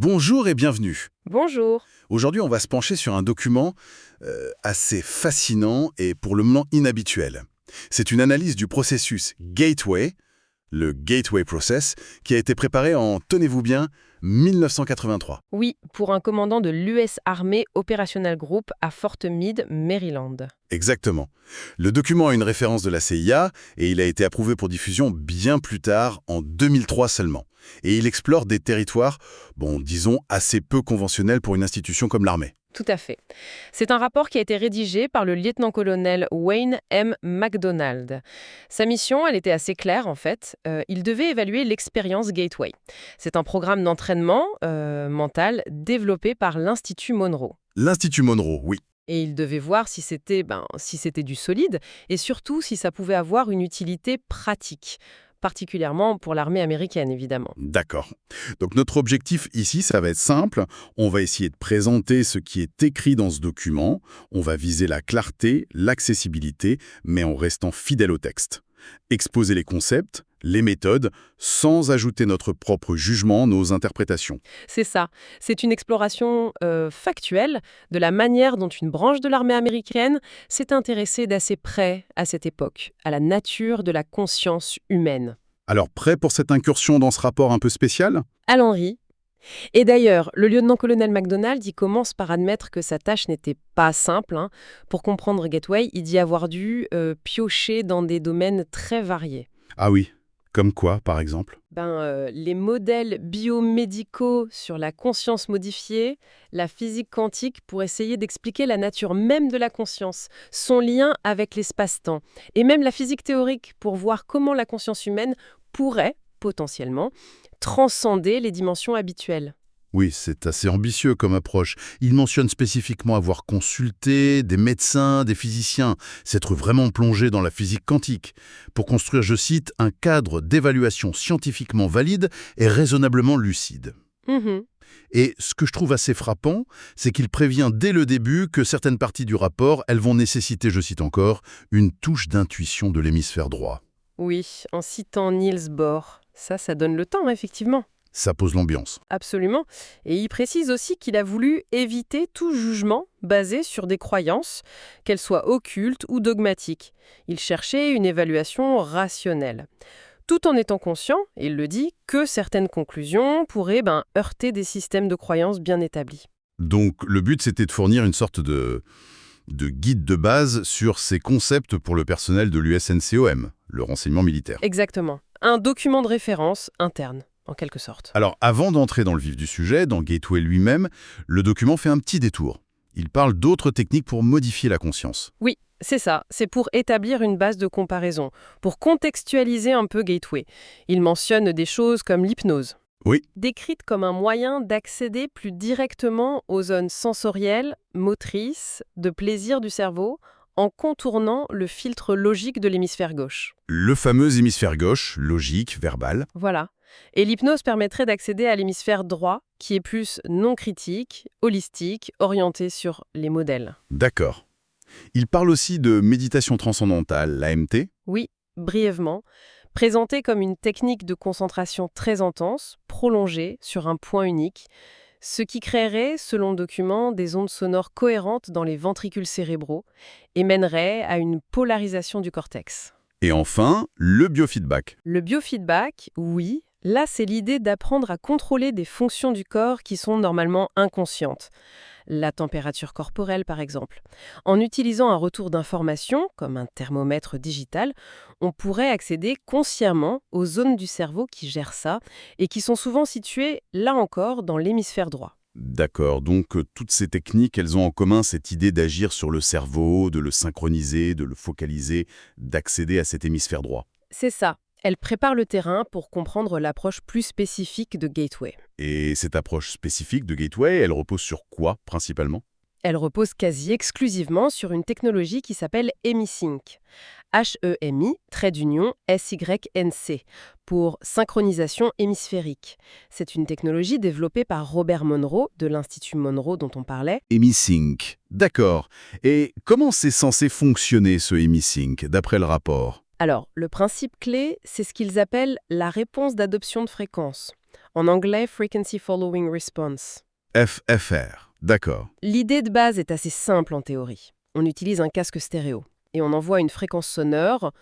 Bonjour et bienvenue. Bonjour. Aujourd'hui, on va se pencher sur un document assez fascinant et pour le moment inhabituel. C'est une analyse du processus Gateway, le Gateway Process, qui a été préparé en, tenez-vous bien, 1983. Oui, pour un commandant de l'US Army Operational Group à Fort Meade, Maryland. Exactement. Le document a une référence de la CIA et il a été approuvé pour diffusion bien plus tard, en 2003 seulement. Et il explore des territoires, disons, assez peu conventionnels pour une institution comme l'armée. Tout à fait. C'est un rapport qui a été rédigé par le lieutenant-colonel Wayne M. MacDonald. Sa mission, elle était assez claire en fait. Il devait évaluer l'expérience Gateway. C'est un programme d'entraînement mental développé par l'Institut Monroe. L'Institut Monroe, oui. Et il devait voir si c'était du solide et surtout si ça pouvait avoir une utilité pratique, particulièrement pour l'armée américaine évidemment. D'accord. Donc notre objectif ici, ça va être simple. On va essayer de présenter ce qui est écrit dans ce document. On va viser la clarté, l'accessibilité, mais en restant fidèle au texte. Exposer les concepts, les méthodes, sans ajouter notre propre jugement, nos interprétations. C'est ça. C'est une exploration factuelle de la manière dont une branche de l'armée américaine s'est intéressée d'assez près à cette époque, à la nature de la conscience humaine. Alors, prêt pour cette incursion dans ce rapport un peu spécial ? Allons-y. Et d'ailleurs, le lieutenant-colonel MacDonald y commence par admettre que sa tâche n'était pas simple. Pour comprendre Gateway, il dit avoir dû piocher dans des domaines très variés. Ah oui, comme quoi, par exemple ? Les modèles biomédicaux sur la conscience modifiée, la physique quantique pour essayer d'expliquer la nature même de la conscience, son lien avec l'espace-temps, et même la physique théorique pour voir comment la conscience humaine pourrait, potentiellement, transcender les dimensions habituelles. Oui, c'est assez ambitieux comme approche. Il mentionne spécifiquement avoir consulté des médecins, des physiciens, s'être vraiment plongé dans la physique quantique, pour construire, je cite, un cadre d'évaluation scientifiquement valide et raisonnablement lucide. Et ce que je trouve assez frappant, c'est qu'il prévient dès le début que certaines parties du rapport, elles vont nécessiter, je cite encore, une touche d'intuition de l'hémisphère droit. Oui, en citant Niels Bohr. Ça donne le temps, effectivement. Ça pose l'ambiance. Absolument. Et il précise aussi qu'il a voulu éviter tout jugement basé sur des croyances, qu'elles soient occultes ou dogmatiques. Il cherchait une évaluation rationnelle. Tout en étant conscient, il le dit, que certaines conclusions pourraient heurter des systèmes de croyances bien établis. Donc le but, c'était de fournir une sorte de guide de base sur ces concepts pour le personnel de l'USNCOM, le renseignement militaire. Exactement. Un document de référence interne, en quelque sorte. Alors, avant d'entrer dans le vif du sujet, dans Gateway lui-même, le document fait un petit détour. Il parle d'autres techniques pour modifier la conscience. Oui, c'est ça. C'est pour établir une base de comparaison, pour contextualiser un peu Gateway. Il mentionne des choses comme l'hypnose. Oui. Décrite comme un moyen d'accéder plus directement aux zones sensorielles, motrices, de plaisir du cerveau, en contournant le filtre logique de l'hémisphère gauche. Le fameux hémisphère gauche, logique, verbal. Voilà. Et l'hypnose permettrait d'accéder à l'hémisphère droit, qui est plus non critique, holistique, orienté sur les modèles. D'accord. Il parle aussi de méditation transcendantale, l'AMT. Oui, brièvement. Présentée comme une technique de concentration très intense, prolongée sur un point unique, ce qui créerait, selon le document, des ondes sonores cohérentes dans les ventricules cérébraux et mènerait à une polarisation du cortex. Et enfin, le biofeedback. Le biofeedback, oui, là c'est l'idée d'apprendre à contrôler des fonctions du corps qui sont normalement inconscientes. La température corporelle par exemple. En utilisant un retour d'information, comme un thermomètre digital, on pourrait accéder consciemment aux zones du cerveau qui gèrent ça et qui sont souvent situées, là encore, dans l'hémisphère droit. D'accord, donc toutes ces techniques, elles ont en commun cette idée d'agir sur le cerveau, de le synchroniser, de le focaliser, d'accéder à cet hémisphère droit. C'est ça. Elle prépare le terrain pour comprendre l'approche plus spécifique de Gateway. Et cette approche spécifique de Gateway, elle repose sur quoi principalement ? Elle repose quasi exclusivement sur une technologie qui s'appelle HemiSync. HEMI, SYNC, pour synchronisation hémisphérique. C'est une technologie développée par Robert Monroe, de l'Institut Monroe dont on parlait. HemiSync, d'accord. Et comment c'est censé fonctionner ce HemiSync, d'après le rapport ? Alors, le principe clé, c'est ce qu'ils appellent la réponse d'adoption de fréquence. En anglais, Frequency Following Response. FFR, d'accord. L'idée de base est assez simple en théorie. On utilise un casque stéréo et on envoie une fréquence sonore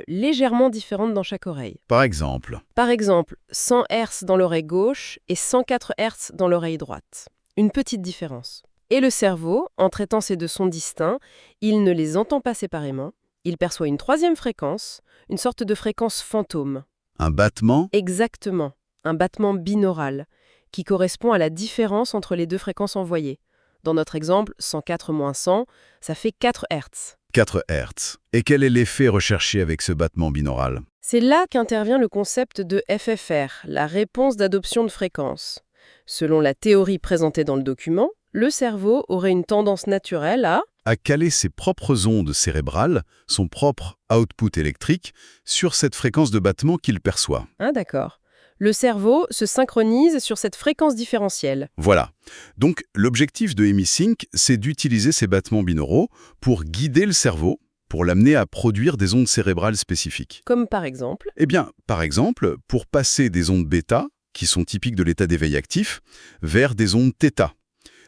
légèrement différente dans chaque oreille. Par exemple, Par exemple, 100 Hz dans l'oreille gauche et 104 Hz dans l'oreille droite. Une petite différence. Et le cerveau, en traitant ces deux sons distincts, il ne les entend pas séparément. Il perçoit une troisième fréquence, une sorte de fréquence fantôme. un battement, Exactement, un battement binaural, qui correspond à la différence entre les deux fréquences envoyées. Dans notre exemple, 104 moins 100, ça fait 4 Hz. 4 Hz. Et quel est l'effet recherché avec ce battement binaural? C'est là qu'intervient le concept de FFR, la réponse d'adoption de fréquence. Selon la théorie présentée dans le document, le cerveau aurait une tendance naturelle À caler ses propres ondes cérébrales, son propre output électrique, sur cette fréquence de battement qu'il perçoit. Ah d'accord. Le cerveau se synchronise sur cette fréquence différentielle. Voilà. Donc, l'objectif de HemiSync, c'est d'utiliser ces battements binauraux pour guider le cerveau, pour l'amener à produire des ondes cérébrales spécifiques. Comme par exemple... Eh bien, par exemple, pour passer des ondes bêta, qui sont typiques de l'état d'éveil actif, vers des ondes θ.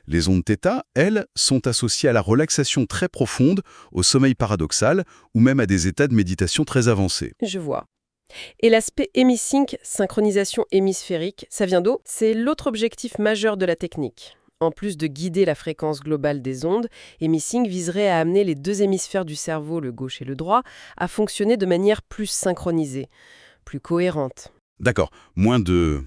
Les ondes θ, elles, sont associées à la relaxation très profonde, au sommeil paradoxal, ou même à des états de méditation très avancés. Je vois. Et l'aspect HemiSync, synchronisation hémisphérique, ça vient d'où? C'est l'autre objectif majeur de la technique. En plus de guider la fréquence globale des ondes, HemiSync viserait à amener les deux hémisphères du cerveau, le gauche et le droit, à fonctionner de manière plus synchronisée, plus cohérente. D'accord, moins de...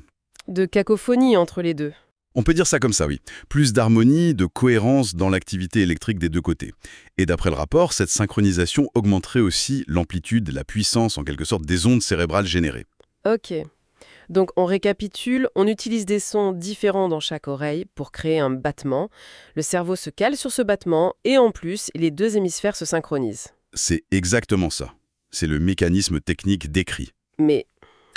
De cacophonie entre les deux. On peut dire ça comme ça, oui. Plus d'harmonie, de cohérence dans l'activité électrique des deux côtés. Et d'après le rapport, cette synchronisation augmenterait aussi l'amplitude, la puissance, en quelque sorte, des ondes cérébrales générées. Ok. Donc on récapitule, on utilise des sons différents dans chaque oreille pour créer un battement. Le cerveau se cale sur ce battement et en plus, les deux hémisphères se synchronisent. C'est exactement ça. C'est le mécanisme technique décrit. Mais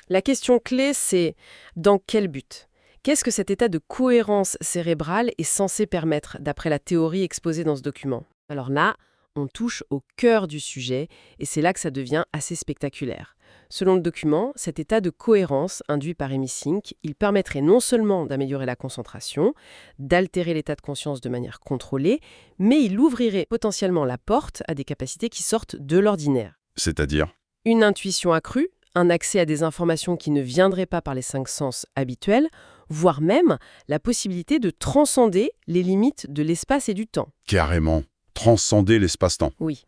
la question clé, c'est dans quel but? Qu'est-ce que cet état de cohérence cérébrale est censé permettre, d'après la théorie exposée dans ce document? Alors là, on touche au cœur du sujet, et c'est là que ça devient assez spectaculaire. Selon le document, cet état de cohérence induit par HemiSync, il permettrait non seulement d'améliorer la concentration, d'altérer l'état de conscience de manière contrôlée, mais il ouvrirait potentiellement la porte à des capacités qui sortent de l'ordinaire. C'est-à-dire? Une intuition accrue, un accès à des informations qui ne viendraient pas par les 5 sens habituels, voire même la possibilité de transcender les limites de l'espace et du temps. Carrément. Transcender l'espace-temps. Oui.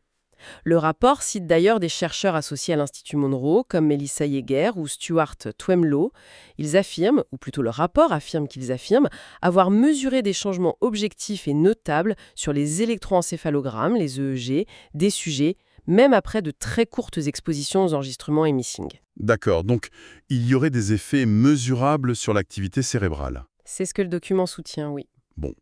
Le rapport cite d'ailleurs des chercheurs associés à l'Institut Monroe, comme Melissa Yeager ou Stuart Twemlow. Ils affirment, ou plutôt le rapport affirme qu'ils affirment, avoir mesuré des changements objectifs et notables sur les électroencéphalogrammes, les EEG, des sujets, même après de très courtes expositions aux enregistrements HemiSync. D'accord, donc il y aurait des effets mesurables sur l'activité cérébrale. C'est ce que le document soutient, oui. Bon.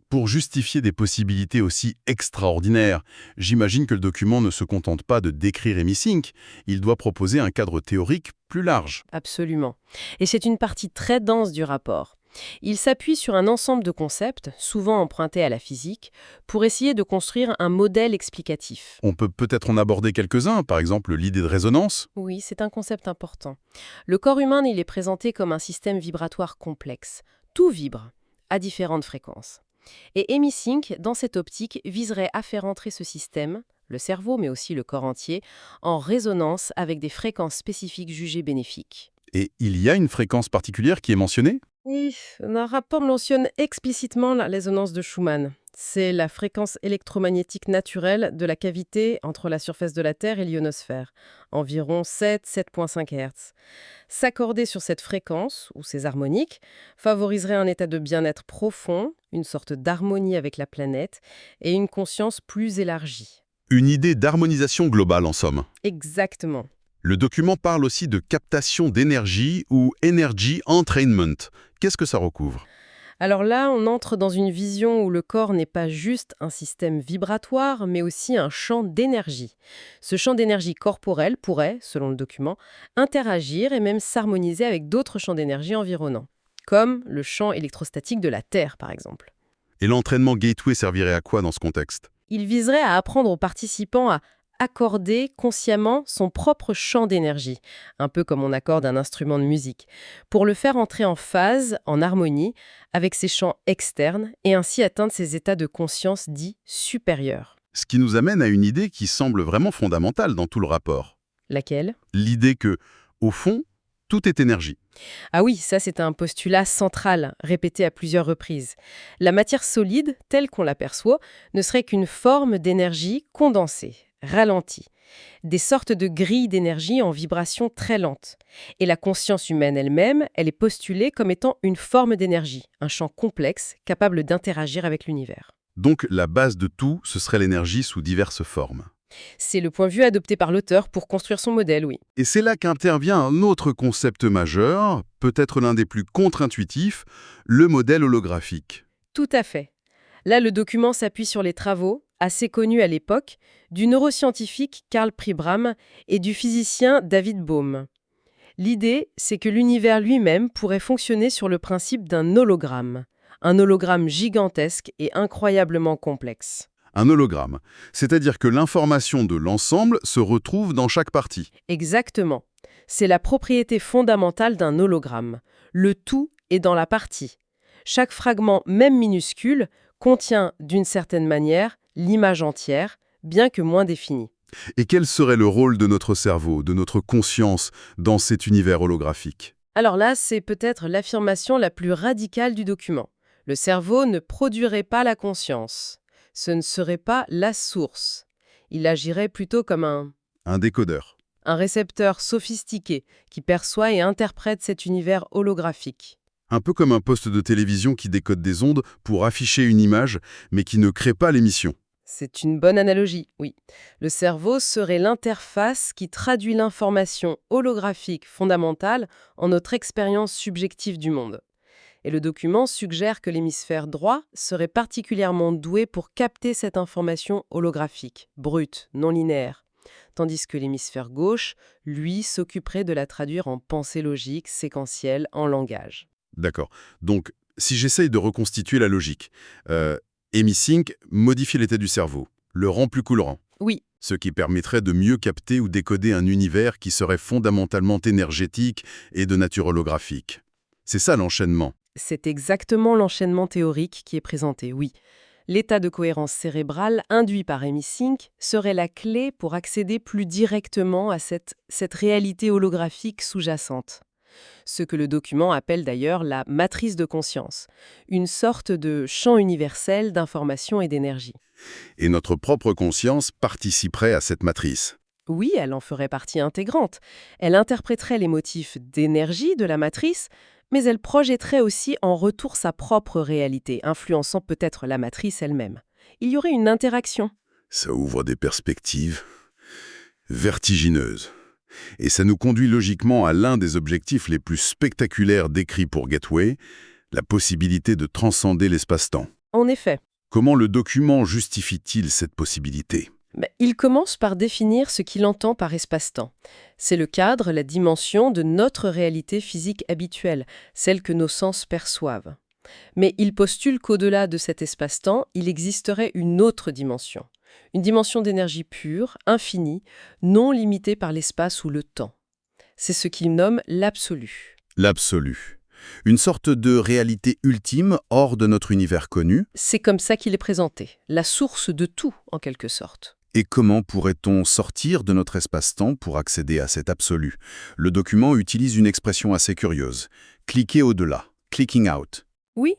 Pour justifier des possibilités aussi extraordinaires, j'imagine que le document ne se contente pas de décrire HemiSync, il doit proposer un cadre théorique plus large. Absolument. Et c'est une partie très dense du rapport. Il s'appuie sur un ensemble de concepts, souvent empruntés à la physique, pour essayer de construire un modèle explicatif. On peut peut-être en aborder quelques-uns, par exemple l'idée de résonance. Oui, c'est un concept important. Le corps humain, il est présenté comme un système vibratoire complexe. Tout vibre, à différentes fréquences. Et HemiSync, dans cette optique, viserait à faire entrer ce système, le cerveau mais aussi le corps entier, en résonance avec des fréquences spécifiques jugées bénéfiques. Et il y a une fréquence particulière qui est mentionnée? Oui, un rapport mentionne explicitement la résonance de Schumann. C'est la fréquence électromagnétique naturelle de la cavité entre la surface de la Terre et l'ionosphère, environ 7,5 Hz. S'accorder sur cette fréquence, ou ces harmoniques, favoriserait un état de bien-être profond, une sorte d'harmonie avec la planète et une conscience plus élargie. Une idée d'harmonisation globale, en somme. Exactement. Le document parle aussi de captation d'énergie ou energy entrainment. Qu'est-ce que ça recouvre? Alors là, on entre dans une vision où le corps n'est pas juste un système vibratoire, mais aussi un champ d'énergie. Ce champ d'énergie corporelle pourrait, selon le document, interagir et même s'harmoniser avec d'autres champs d'énergie environnants, comme le champ électrostatique de la Terre, par exemple. Et l'entraînement Gateway servirait à quoi dans ce contexte? Il viserait à apprendre aux participants à accorder consciemment son propre champ d'énergie, un peu comme on accorde un instrument de musique, pour le faire entrer en phase, en harmonie, avec ses champs externes et ainsi atteindre ces états de conscience dits supérieurs. Ce qui nous amène à une idée qui semble vraiment fondamentale dans tout le rapport. Laquelle? L'idée que, au fond, tout est énergie. Ah oui, ça c'est un postulat central, répété à plusieurs reprises. La matière solide, telle qu'on l'aperçoit, ne serait qu'une forme d'énergie condensée, ralentie. Des sortes de grilles d'énergie en vibration très lente. Et la conscience humaine elle-même, elle est postulée comme étant une forme d'énergie, un champ complexe capable d'interagir avec l'univers. Donc la base de tout, ce serait l'énergie sous diverses formes. C'est le point de vue adopté par l'auteur pour construire son modèle, oui. Et c'est là qu'intervient un autre concept majeur, peut-être l'un des plus contre-intuitifs, le modèle holographique. Tout à fait. Là, le document s'appuie sur les travaux, assez connus à l'époque, du neuroscientifique Karl Pribram et du physicien David Bohm. L'idée, c'est que l'univers lui-même pourrait fonctionner sur le principe d'un hologramme. Un hologramme gigantesque et incroyablement complexe. Un hologramme, c'est-à-dire que l'information de l'ensemble se retrouve dans chaque partie. Exactement. C'est la propriété fondamentale d'un hologramme. Le tout est dans la partie. Chaque fragment, même minuscule, contient, d'une certaine manière, l'image entière, bien que moins définie. Et quel serait le rôle de notre cerveau, de notre conscience, dans cet univers holographique? Alors là, c'est peut-être l'affirmation la plus radicale du document. Le cerveau ne produirait pas la conscience. Ce ne serait pas la source. Il agirait plutôt comme Un décodeur. un récepteur sophistiqué qui perçoit et interprète cet univers holographique. Un peu comme un poste de télévision qui décode des ondes pour afficher une image, mais qui ne crée pas l'émission. C'est une bonne analogie, oui. Le cerveau serait l'interface qui traduit l'information holographique fondamentale en notre expérience subjective du monde. Et le document suggère que l'hémisphère droit serait particulièrement doué pour capter cette information holographique, brute, non linéaire, tandis que l'hémisphère gauche, lui, s'occuperait de la traduire en pensée logique, séquentielle, en langage. D'accord. Donc, si j'essaye de reconstituer la logique, HemiSync modifie l'état du cerveau, le rend plus cohérent, Oui, ce qui permettrait de mieux capter ou décoder un univers qui serait fondamentalement énergétique et de nature holographique. C'est ça l'enchaînement. c'est exactement l'enchaînement théorique qui est présenté, oui. L'état de cohérence cérébrale induit par HemiSync serait la clé pour accéder plus directement à cette réalité holographique sous-jacente. Ce que le document appelle d'ailleurs la matrice de conscience, une sorte de champ universel d'information et d'énergie. Et notre propre conscience participerait à cette matrice. Oui, elle en ferait partie intégrante. Elle interpréterait les motifs d'énergie de la matrice, mais elle projetterait aussi en retour sa propre réalité, influençant peut-être la matrice elle-même. Il y aurait une interaction. Ça ouvre des perspectives vertigineuses. Et ça nous conduit logiquement à l'un des objectifs les plus spectaculaires décrits pour Gateway, la possibilité de transcender l'espace-temps. En effet, Comment le document justifie-t-il cette possibilité? il commence par définir ce qu'il entend par espace-temps. C'est le cadre, la dimension de notre réalité physique habituelle, celle que nos sens perçoivent. Mais il postule qu'au-delà de cet espace-temps, il existerait une autre dimension. Une dimension d'énergie pure, infinie, non limitée par l'espace ou le temps. C'est ce qu'il nomme l'absolu. L'absolu. Une sorte de réalité ultime hors de notre univers connu. C'est comme ça qu'il est présenté, la source de tout, en quelque sorte. Et comment pourrait-on sortir de notre espace-temps pour accéder à cet absolu? Le document utilise une expression assez curieuse. Cliquer au-delà. Clicking out. Oui,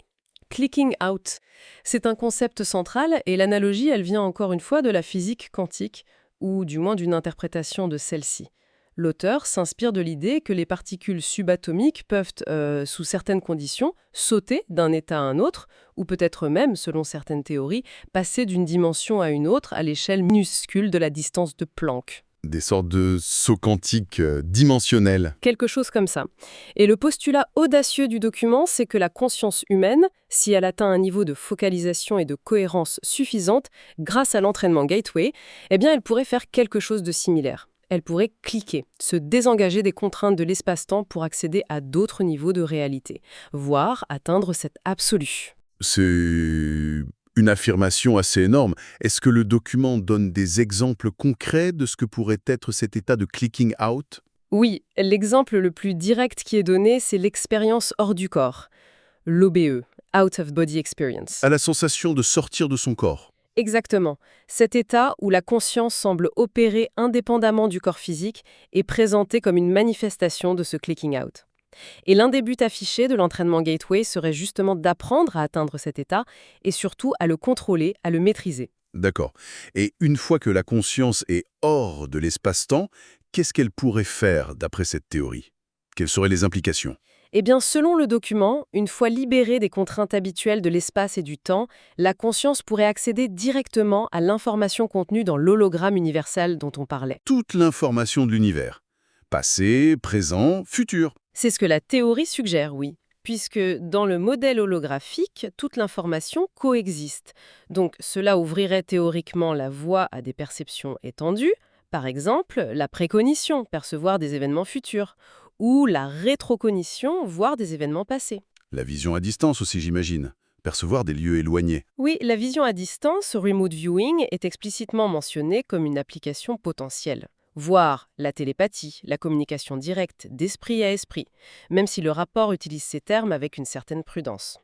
clicking out. C'est un concept central et l'analogie, elle vient encore une fois de la physique quantique, ou du moins d'une interprétation de celle-ci. L'auteur s'inspire de l'idée que les particules subatomiques peuvent, sous certaines conditions, sauter d'un état à un autre, ou peut-être même, selon certaines théories, passer d'une dimension à une autre à l'échelle minuscule de la distance de Planck. Des sortes de sauts quantiques dimensionnels. Quelque chose comme ça. Et le postulat audacieux du document, c'est que la conscience humaine, si elle atteint un niveau de focalisation et de cohérence suffisante, grâce à l'entraînement Gateway, eh bien elle pourrait faire quelque chose de similaire. Elle pourrait cliquer, se désengager des contraintes de l'espace-temps pour accéder à d'autres niveaux de réalité, voire atteindre cet absolu. C'est Une affirmation assez énorme. Est-ce que le document donne des exemples concrets de ce que pourrait être cet état de clicking out? Oui, l'exemple le plus direct qui est donné, c'est l'expérience hors du corps, l'OBE, Out of Body Experience. À la sensation de sortir de son corps. Exactement. Cet état où la conscience semble opérer indépendamment du corps physique est présenté comme une manifestation de ce clicking out. Et l'un des buts affichés de l'entraînement Gateway serait justement d'apprendre à atteindre cet état et surtout à le contrôler, à le maîtriser. D'accord. Et une fois que la conscience est hors de l'espace-temps, qu'est-ce qu'elle pourrait faire d'après cette théorie? Quelles seraient les implications? Eh bien, selon le document, une fois libérée des contraintes habituelles de l'espace et du temps, la conscience pourrait accéder directement à l'information contenue dans l'hologramme universel dont on parlait. Toute l'information de l'univers. Passé, présent, futur. C'est ce que la théorie suggère, oui, puisque dans le modèle holographique, toute l'information coexiste. Donc cela ouvrirait théoriquement la voie à des perceptions étendues, par exemple la précognition, percevoir des événements futurs, ou la rétrocognition, voir des événements passés. La vision à distance aussi, j'imagine. Percevoir des lieux éloignés. Oui, la vision à distance, remote viewing, est explicitement mentionnée comme une application potentielle. Voire la télépathie, la communication directe d'esprit à esprit, même si le rapport utilise ces termes avec une certaine prudence.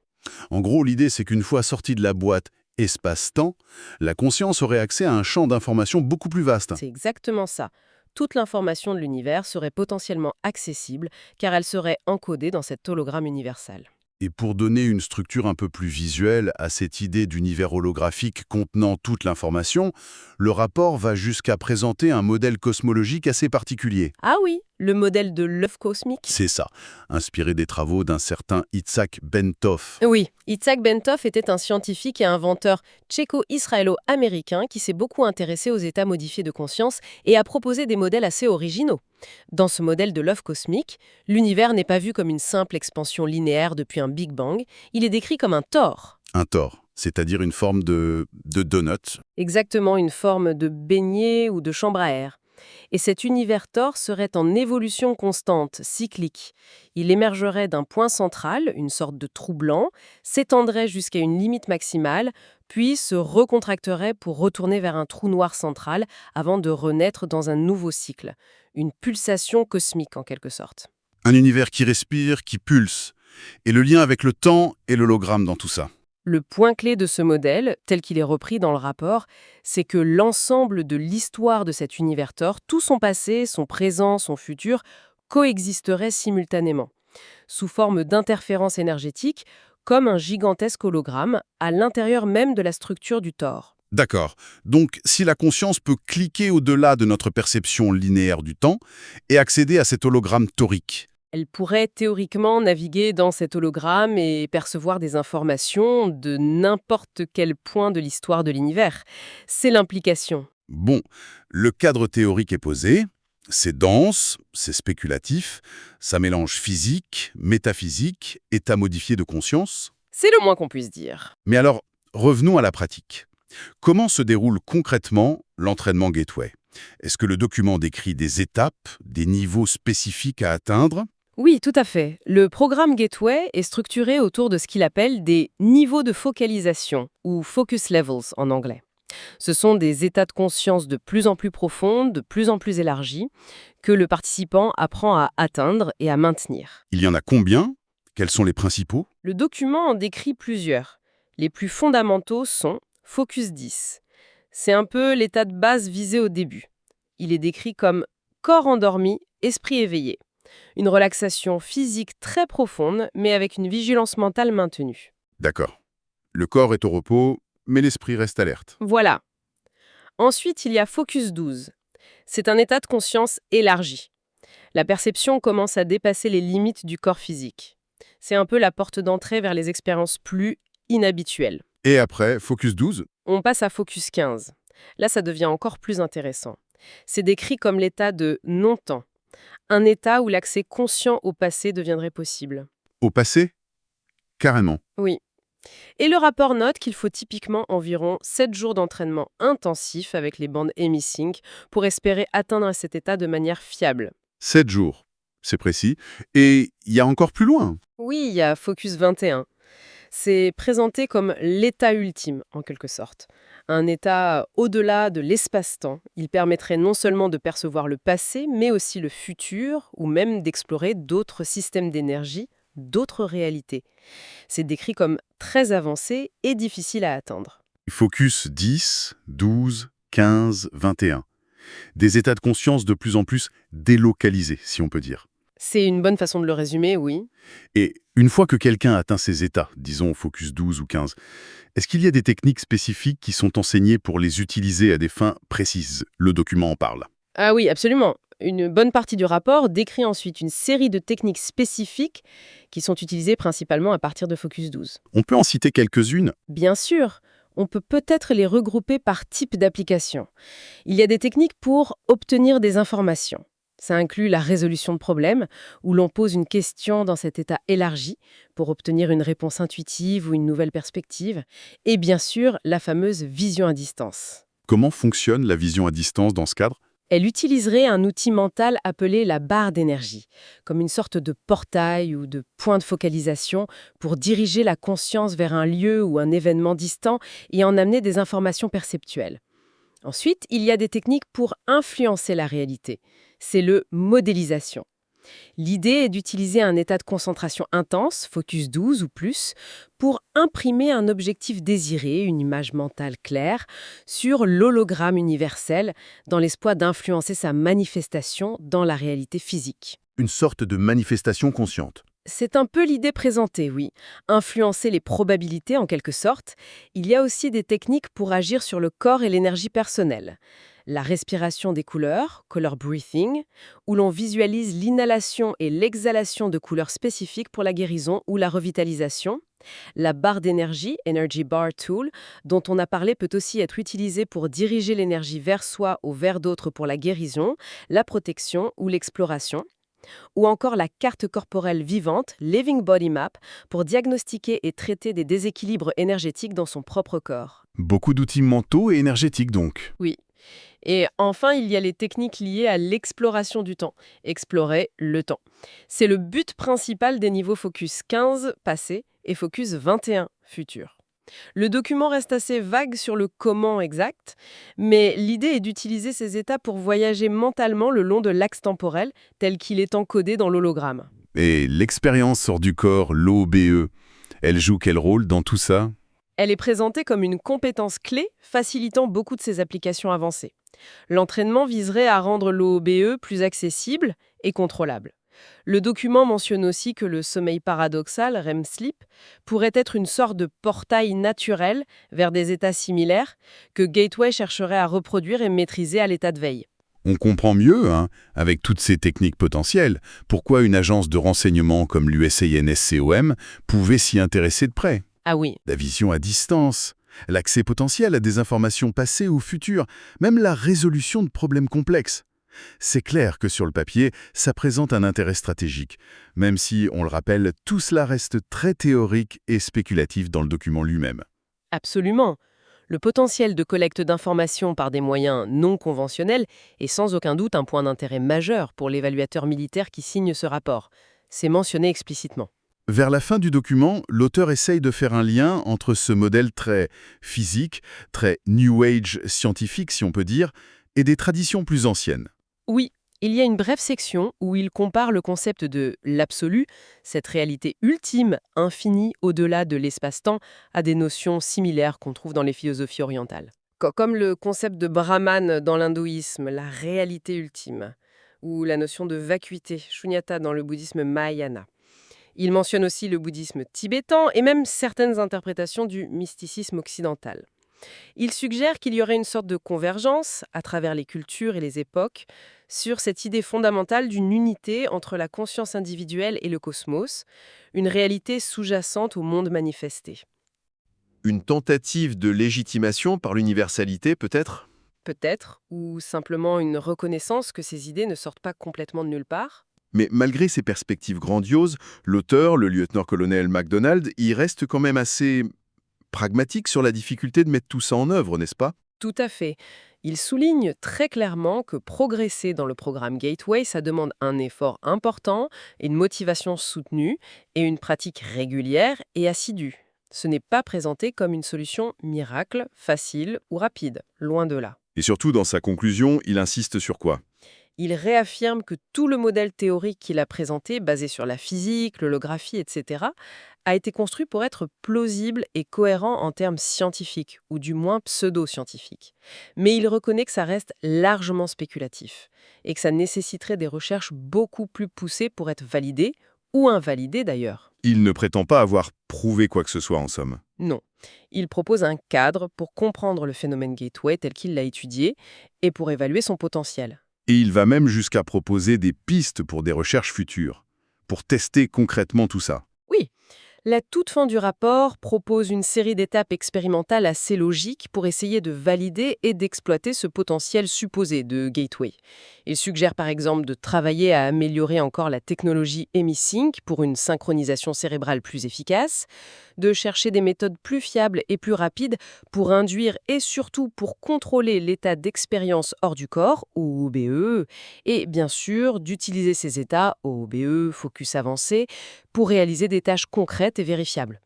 En gros, l'idée, c'est qu'une fois sortie de la boîte espace-temps, la conscience aurait accès à un champ d'information beaucoup plus vaste. C'est exactement ça. Toute l'information de l'univers serait potentiellement accessible car elle serait encodée dans cet hologramme universel. Et pour donner une structure un peu plus visuelle à cette idée d'univers holographique contenant toute l'information, le rapport va jusqu'à présenter un modèle cosmologique assez particulier. Ah oui, le modèle de l'œuf cosmique. C'est ça, inspiré des travaux d'un certain Itzhak Bentov. Oui, Itzhak Bentov était un scientifique et inventeur tchéco-israélo-américain qui s'est beaucoup intéressé aux états modifiés de conscience et a proposé des modèles assez originaux. Dans ce modèle de l'œuf cosmique, l'univers n'est pas vu comme une simple expansion linéaire depuis un Big Bang, il est décrit comme un tor. Un tor, c'est-à-dire une forme de donut. Exactement une forme de beignet ou de chambre à air. Et cet univers tor serait en évolution constante, cyclique. Il émergerait d'un point central, une sorte de trou blanc, s'étendrait jusqu'à une limite maximale, puis se recontracterait pour retourner vers un trou noir central avant de renaître dans un nouveau cycle. Une pulsation cosmique en quelque sorte. Un univers qui respire, qui pulse. Et le lien avec le temps et l'hologramme dans tout ça. Le point clé de ce modèle, tel qu'il est repris dans le rapport, c'est que l'ensemble de l'histoire de cet univers tor, tout son passé, son présent, son futur, coexisterait simultanément, sous forme d'interférences énergétiques, comme un gigantesque hologramme à l'intérieur même de la structure du tor. D'accord. Donc, si la conscience peut cliquer au-delà de notre perception linéaire du temps et accéder à cet hologramme torique. Elle pourrait théoriquement naviguer dans cet hologramme et percevoir des informations de n'importe quel point de l'histoire de l'univers. C'est l'implication. Bon, le cadre théorique est posé, c'est dense, c'est spéculatif, ça mélange physique, métaphysique, état modifié de conscience. C'est le moins qu'on puisse dire. Mais alors, revenons à la pratique. Comment se déroule concrètement l'entraînement Gateway? Est-ce que le document décrit des étapes, des niveaux spécifiques à atteindre? Oui, tout à fait. Le programme Gateway est structuré autour de ce qu'il appelle des niveaux de focalisation, ou focus levels en anglais. Ce sont des états de conscience de plus en plus profonds, de plus en plus élargis, que le participant apprend à atteindre et à maintenir. Il y en a combien? Quels sont les principaux? Le document en décrit plusieurs. Les plus fondamentaux sont Focus 10. C'est un peu l'état de base visé au début. Il est décrit comme corps endormi, esprit éveillé. Une relaxation physique très profonde, mais avec une vigilance mentale maintenue. D'accord. Le corps est au repos, mais l'esprit reste alerte. Voilà. Ensuite, il y a Focus 12. C'est un état de conscience élargi. La perception commence à dépasser les limites du corps physique. C'est un peu la porte d'entrée vers les expériences plus inhabituelles. Et après, Focus 12? On passe à Focus 15. Là, ça devient encore plus intéressant. C'est décrit comme l'état de non-temps. Un état où l'accès conscient au passé deviendrait possible. Au passé? Carrément. Oui. Et le rapport note qu'il faut typiquement environ 7 jours d'entraînement intensif avec les bandes EmiSync pour espérer atteindre cet état de manière fiable. 7 jours. C'est précis. Et il y a encore plus loin. Oui, il y a Focus 21. C'est présenté comme l'état ultime, en quelque sorte. Un état au-delà de l'espace-temps. Il permettrait non seulement de percevoir le passé, mais aussi le futur, ou même d'explorer d'autres systèmes d'énergie, d'autres réalités. C'est décrit comme très avancé et difficile à atteindre. Focus 10, 12, 15, 21. Des états de conscience de plus en plus délocalisés, si on peut dire. C'est une bonne façon de le résumer, oui. Et une fois que quelqu'un atteint ces états, disons focus 12 ou 15, est-ce qu'il y a des techniques spécifiques qui sont enseignées pour les utiliser à des fins précises? Le document en parle. Ah oui, absolument. Une bonne partie du rapport décrit ensuite une série de techniques spécifiques qui sont utilisées principalement à partir de Focus 12. On peut en citer quelques-unes. Bien sûr, on peut peut-être les regrouper par type d'application. Il y a des techniques pour obtenir des informations. Ça inclut la résolution de problèmes, où l'on pose une question dans cet état élargi pour obtenir une réponse intuitive ou une nouvelle perspective. Et bien sûr, la fameuse vision à distance. Comment fonctionne la vision à distance dans ce cadre? Elle utiliserait un outil mental appelé la barre d'énergie, comme une sorte de portail ou de point de focalisation pour diriger la conscience vers un lieu ou un événement distant et en amener des informations perceptuelles. Ensuite, il y a des techniques pour influencer la réalité. C'est le modélisation. L'idée est d'utiliser un état de concentration intense, focus 12 ou plus, pour imprimer un objectif désiré, une image mentale claire, sur l'hologramme universel, dans l'espoir d'influencer sa manifestation dans la réalité physique. Une sorte de manifestation consciente. C'est un peu l'idée présentée, oui. Influencer les probabilités en quelque sorte. Il y a aussi des techniques pour agir sur le corps et l'énergie personnelle. La respiration des couleurs, color breathing, où l'on visualise l'inhalation et l'exhalation de couleurs spécifiques pour la guérison ou la revitalisation. La barre d'énergie, Energy Bar Tool, dont on a parlé, peut aussi être utilisée pour diriger l'énergie vers soi ou vers d'autres pour la guérison, la protection ou l'exploration. Ou encore la carte corporelle vivante, Living Body Map, pour diagnostiquer et traiter des déséquilibres énergétiques dans son propre corps. Beaucoup d'outils mentaux et énergétiques donc. Oui. Et enfin, il y a les techniques liées à l'exploration du temps. Explorer le temps. C'est le but principal des niveaux Focus 15 passé et Focus 21 futur. Le document reste assez vague sur le comment exact, mais l'idée est d'utiliser ces états pour voyager mentalement le long de l'axe temporel tel qu'il est encodé dans l'hologramme. Et l'expérience hors du corps, l'OBE, elle joue quel rôle dans tout ça? Elle est présentée comme une compétence clé facilitant beaucoup de ces applications avancées. L'entraînement viserait à rendre l'OBE plus accessible et contrôlable. Le document mentionne aussi que le sommeil paradoxal, REM sleep, pourrait être une sorte de portail naturel vers des états similaires que Gateway chercherait à reproduire et maîtriser à l'état de veille. On comprend mieux, avec toutes ces techniques potentielles, pourquoi une agence de renseignement comme l'USANSCOM pouvait s'y intéresser de près. Ah oui. La vision à distance, l'accès potentiel à des informations passées ou futures, même la résolution de problèmes complexes. C'est clair que sur le papier, ça présente un intérêt stratégique, même si, on le rappelle, tout cela reste très théorique et spéculatif dans le document lui-même. Absolument. Le potentiel de collecte d'informations par des moyens non conventionnels est sans aucun doute un point d'intérêt majeur pour l'évaluateur militaire qui signe ce rapport. C'est mentionné explicitement. Vers la fin du document, l'auteur essaye de faire un lien entre ce modèle très physique, très New Age scientifique si on peut dire, et des traditions plus anciennes. Oui, il y a une brève section où il compare le concept de l'absolu, cette réalité ultime, infinie au-delà de l'espace-temps, à des notions similaires qu'on trouve dans les philosophies orientales. Comme le concept de Brahman dans l'hindouisme, la réalité ultime, ou la notion de vacuité, shunyata dans le bouddhisme Mahayana. Il mentionne aussi le bouddhisme tibétain et même certaines interprétations du mysticisme occidental. Il suggère qu'il y aurait une sorte de convergence, à travers les cultures et les époques, sur cette idée fondamentale d'une unité entre la conscience individuelle et le cosmos, une réalité sous-jacente au monde manifesté. Une tentative de légitimation par l'universalité, peut-être? Peut-être, ou simplement une reconnaissance que ces idées ne sortent pas complètement de nulle part. Mais malgré ces perspectives grandioses, l'auteur, le lieutenant-colonel MacDonald, y reste quand même assez pragmatique sur la difficulté de mettre tout ça en œuvre, n'est-ce pas? Tout à fait. Il souligne très clairement que progresser dans le programme Gateway, ça demande un effort important, une motivation soutenue et une pratique régulière et assidue. Ce n'est pas présenté comme une solution miracle, facile ou rapide, loin de là. Et surtout, dans sa conclusion, il insiste sur quoi? Il réaffirme que tout le modèle théorique qu'il a présenté, basé sur la physique, l'holographie, etc., a été construit pour être plausible et cohérent en termes scientifiques, ou du moins pseudo-scientifiques. Mais il reconnaît que ça reste largement spéculatif, et que ça nécessiterait des recherches beaucoup plus poussées pour être validé, ou invalidé d'ailleurs. Il ne prétend pas avoir prouvé quoi que ce soit, en somme. Non. Il propose un cadre pour comprendre le phénomène Gateway tel qu'il l'a étudié, et pour évaluer son potentiel. Et il va même jusqu'à proposer des pistes pour des recherches futures, pour tester concrètement tout ça. Oui, la toute fin du rapport propose une série d'étapes expérimentales assez logiques pour essayer de valider et d'exploiter ce potentiel supposé de Gateway. Il suggère par exemple de travailler à améliorer encore la technologie EmiSync pour une synchronisation cérébrale plus efficace, de chercher des méthodes plus fiables et plus rapides pour induire et surtout pour contrôler l'état d'expérience hors du corps, ou OBE, et bien sûr d'utiliser ces états, OBE, focus avancé, pour réaliser des tâches concrètes et vérifiables,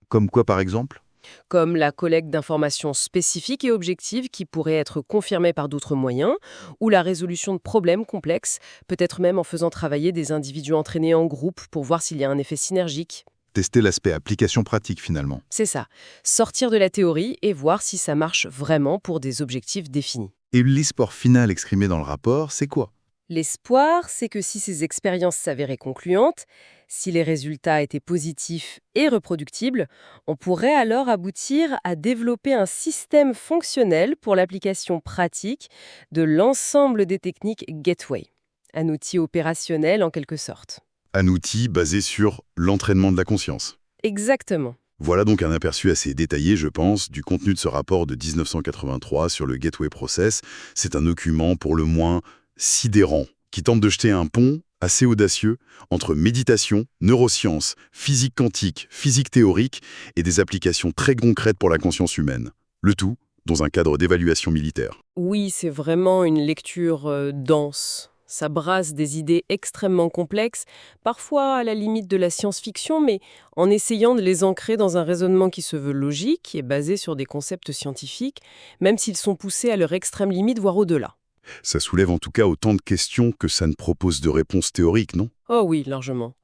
Comme quoi, par exemple? comme la collecte d'informations spécifiques et objectives qui pourraient être confirmées par d'autres moyens, ou la résolution de problèmes complexes, peut-être même en faisant travailler des individus entraînés en groupe pour voir s'il y a un effet synergique. Tester l'aspect application pratique, finalement. C'est ça, sortir de la théorie et voir si ça marche vraiment pour des objectifs définis. Et l'espoir final exprimé dans le rapport, c'est quoi? L'espoir, c'est que si ces expériences s'avéraient concluantes, si les résultats étaient positifs et reproductibles, on pourrait alors aboutir à développer un système fonctionnel pour l'application pratique de l'ensemble des techniques Gateway. Un outil opérationnel en quelque sorte. Un outil basé sur l'entraînement de la conscience. Exactement. Voilà donc un aperçu assez détaillé, je pense, du contenu de ce rapport de 1983 sur le Gateway Process. C'est un document pour le moins sidérant, qui tente de jeter un pont assez audacieux entre méditation, neurosciences, physique quantique, physique théorique et des applications très concrètes pour la conscience humaine. Le tout dans un cadre d'évaluation militaire. Oui, c'est vraiment une lecture dense. Ça brasse des idées extrêmement complexes, parfois à la limite de la science-fiction, mais en essayant de les ancrer dans un raisonnement qui se veut logique et basé sur des concepts scientifiques, même s'ils sont poussés à leur extrême limite, voire au-delà. Ça soulève en tout cas autant de questions que ça ne propose de réponses théoriques, non? Oh oui, largement.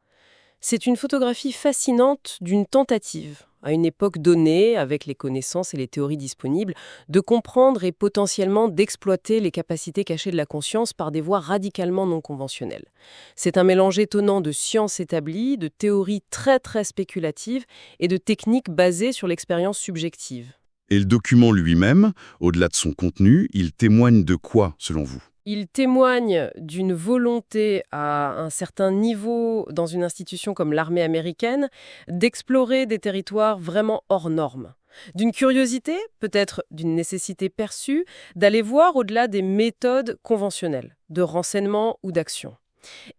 C'est une photographie fascinante d'une tentative, à une époque donnée, avec les connaissances et les théories disponibles, de comprendre et potentiellement d'exploiter les capacités cachées de la conscience par des voies radicalement non conventionnelles. C'est un mélange étonnant de sciences établies, de théories très très spéculatives et de techniques basées sur l'expérience subjective. Et le document lui-même, au-delà de son contenu, il témoigne de quoi, selon vous? Il témoigne d'une volonté à un certain niveau dans une institution comme l'armée américaine d'explorer des territoires vraiment hors normes. D'une curiosité, peut-être d'une nécessité perçue, d'aller voir au-delà des méthodes conventionnelles, de renseignement ou d'action.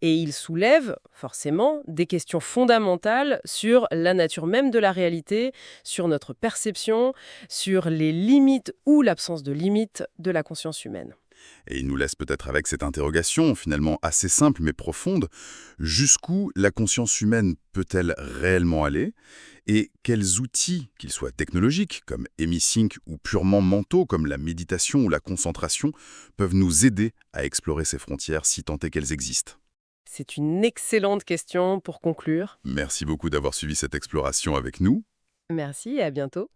Et il soulève, forcément, des questions fondamentales sur la nature même de la réalité, sur notre perception, sur les limites ou l'absence de limites de la conscience humaine. Et il nous laisse peut-être avec cette interrogation, finalement assez simple mais profonde. Jusqu'où la conscience humaine peut-elle réellement aller? Et quels outils, qu'ils soient technologiques, comme EmiSync, ou purement mentaux, comme la méditation ou la concentration, peuvent nous aider à explorer ces frontières si tant est qu'elles existent? C'est une excellente question pour conclure. Merci beaucoup d'avoir suivi cette exploration avec nous. Merci et à bientôt.